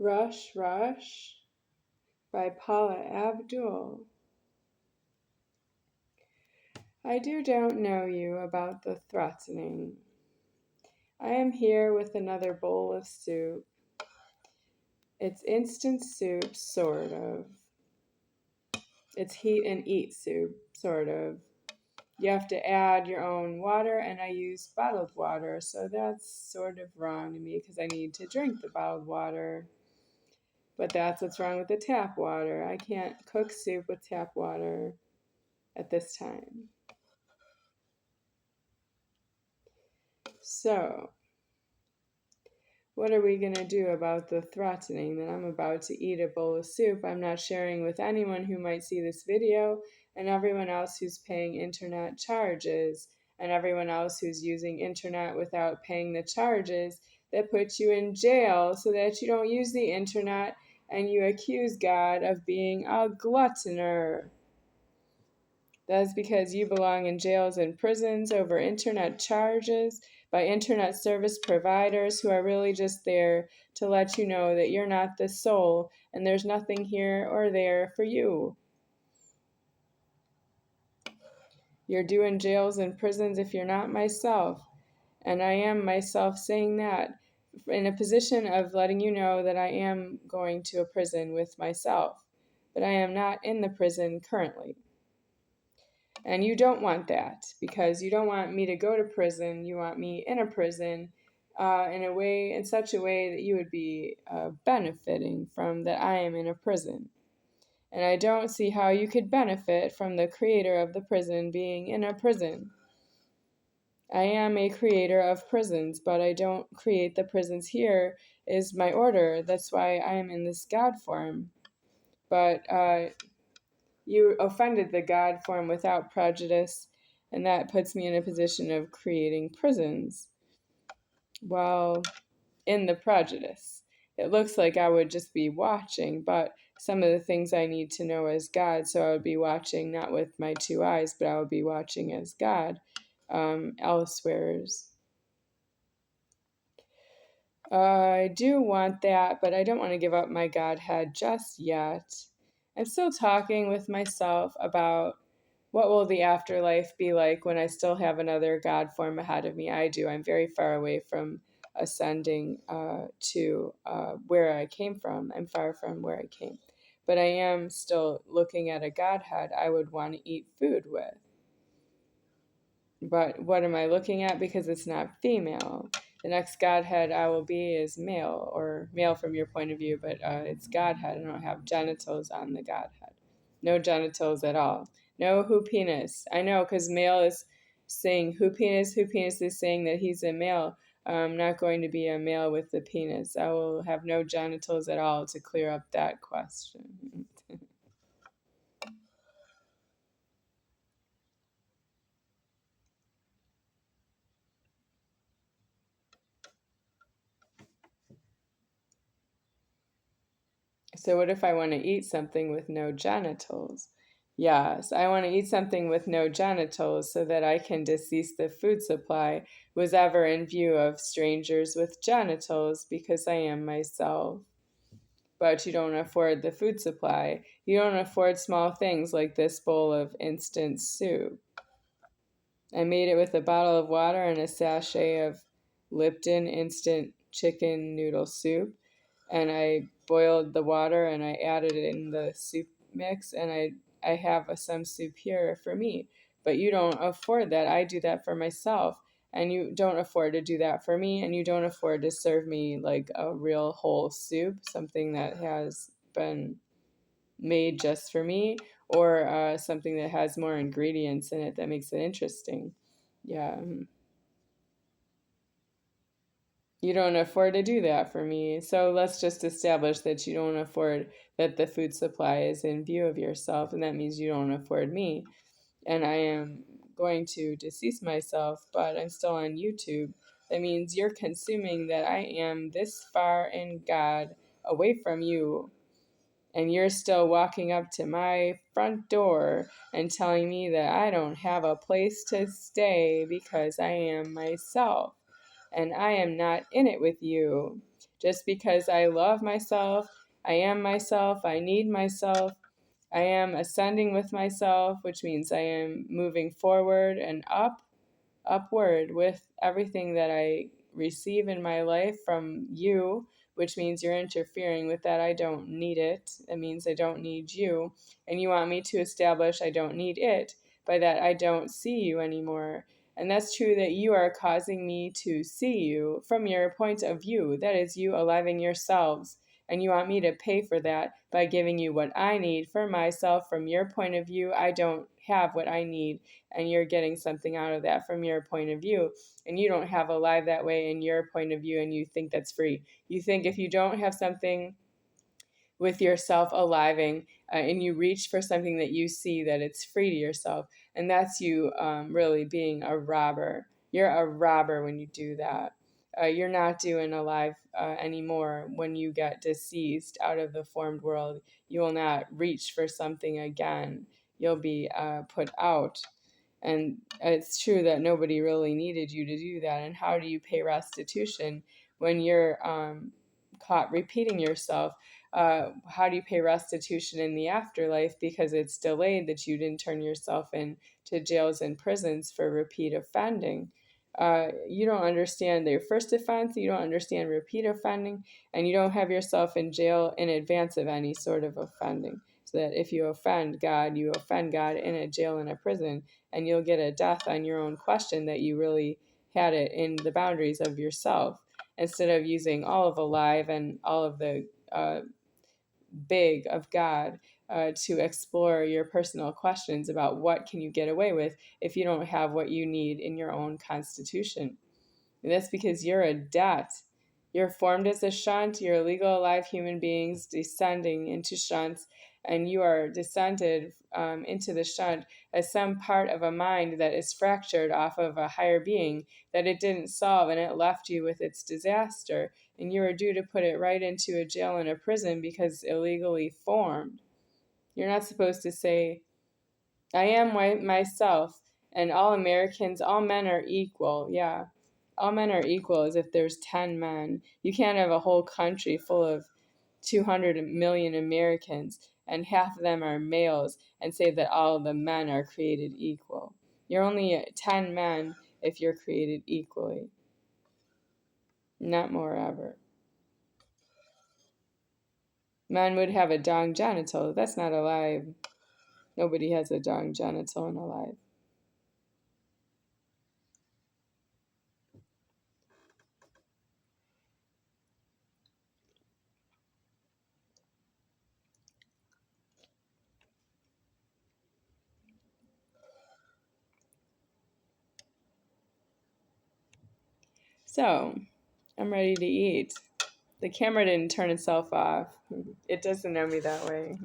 Rush, Rush by Paula Abdul. I don't know you about the threatening. I am here with another bowl of soup. It's instant soup, sort of. It's heat and eat soup, sort of. You have to add your own water, and I use bottled water, so that's sort of wrong to me because I need to drink the bottled water. But that's what's wrong with the tap water. I can't cook soup with tap water at this time. So, what are we going to do about the threatening that I'm about to eat a bowl of soup I'm not sharing with anyone who might see this video, and everyone else who's paying internet charges, and everyone else who's using internet without paying the charges that put you in jail so that you don't use the internet and you accuse God of being a gluttoner? That is because you belong in jails and prisons over internet charges by internet service providers who are really just there to let you know that you're not the soul and there's nothing here or there for you. You're due in jails and prisons if you're not myself. And I am myself saying that in a position of letting you know that I am going to a prison with myself. But I am not in the prison currently. And you don't want that because you don't want me to go to prison. You want me in a prison in such a way that you would be benefiting from that I am in a prison. And I don't see how you could benefit from the creator of the prison being in a prison. I am a creator of prisons, but I don't create the prisons. Here is my order. That's why I am in this God form. But you offended the God form without prejudice, and that puts me in a position of creating prisons. Well, in the prejudice, it looks like I would just be watching, but some of the things I need to know as God, so I would be watching not with my two eyes, but I would be watching as God elsewheres. I do want that, but I don't want to give up my Godhead just yet. I'm still talking with myself about what will the afterlife be like when I still have another God form ahead of me. I do. I'm very far away from ascending to where I came from. I'm far from where I came. But I am still looking at a Godhead I would want to eat food with. But what am I looking at? Because it's not female. The next Godhead I will be is male, or male from your point of view, but it's Godhead. I don't have genitals on the Godhead. No genitals at all. No hopenis. I know, because male is saying hopenis. Hopenis is saying that he's a male. I'm not going to be a male with the penis. I will have no genitals at all to clear up that question. So what if I want to eat something with no genitals? Yes, I want to eat something with no genitals so that I can decease the food supply was ever in view of strangers with genitals because I am myself. But you don't afford the food supply. You don't afford small things like this bowl of instant soup. I made it with a bottle of water and a sachet of Lipton instant chicken noodle soup, and I boiled the water and I added it in the soup mix, and I have some soup here for me. But you don't afford that. I do that for myself, and you don't afford to do that for me, and you don't afford to serve me like a real whole soup, something that has been made just for me, or something that has more ingredients in it that makes it interesting. Yeah. You don't afford to do that for me. So let's just establish that you don't afford that the food supply is in view of yourself, and that means you don't afford me. And I am going to decease myself, but I'm still on YouTube. That means you're consuming that I am this far in God away from you, and you're still walking up to my front door and telling me that I don't have a place to stay because I am myself and I am not in it with you. just because I love myself, I am myself, I need myself, I am ascending with myself, which means I am moving forward and upward with everything that I receive in my life from you, which means you're interfering with that. I don't need it. That means I don't need you. And you want me to establish I don't need it. By that, I don't see you anymore. And that's true that you are causing me to see you from your point of view. That is you allowing yourselves. And you want me to pay for that by giving you what I need for myself from your point of view. I don't have what I need, and you're getting something out of that from your point of view. And you don't have a life that way in your point of view, and you think that's free. You think if you don't have something with yourself aliving, and you reach for something that you see that it's free to yourself, and that's you really being a robber. You're a robber when you do that. You're not doing alive anymore. When you get deceased out of the formed world, you will not reach for something again. You'll be put out. And it's true that nobody really needed you to do that. And how do you pay restitution when you're caught repeating yourself? How do you pay restitution in the afterlife because it's delayed that you didn't turn yourself in to jails and prisons for repeat offending? You don't understand their first offense, you don't understand repeat offending, and you don't have yourself in jail in advance of any sort of offending. So that if you offend God, you offend God in a jail and a prison, and you'll get a death on your own question that you really had it in the boundaries of yourself, instead of using all of alive and all of the big of God to explore your personal questions about what can you get away with if you don't have what you need in your own constitution. And that's because you're a debt. You're formed as a shunt. You're legal alive human beings descending into shunts, and you are descended into the shunt as some part of a mind that is fractured off of a higher being that it didn't solve, and it left you with its disaster. And you are due to put it right into a jail and a prison because illegally formed. You're not supposed to say, I am myself, and all Americans, all men are equal. Yeah, all men are equal as if there's 10 men. You can't have a whole country full of 200 million Americans and half of them are males and say that all the men are created equal. You're only 10 men if you're created equally. Not more ever. Men would have a dong genital. That's not alive. Nobody has a dong genital in alive. So, I'm ready to eat. The camera didn't turn itself off. It doesn't know me that way.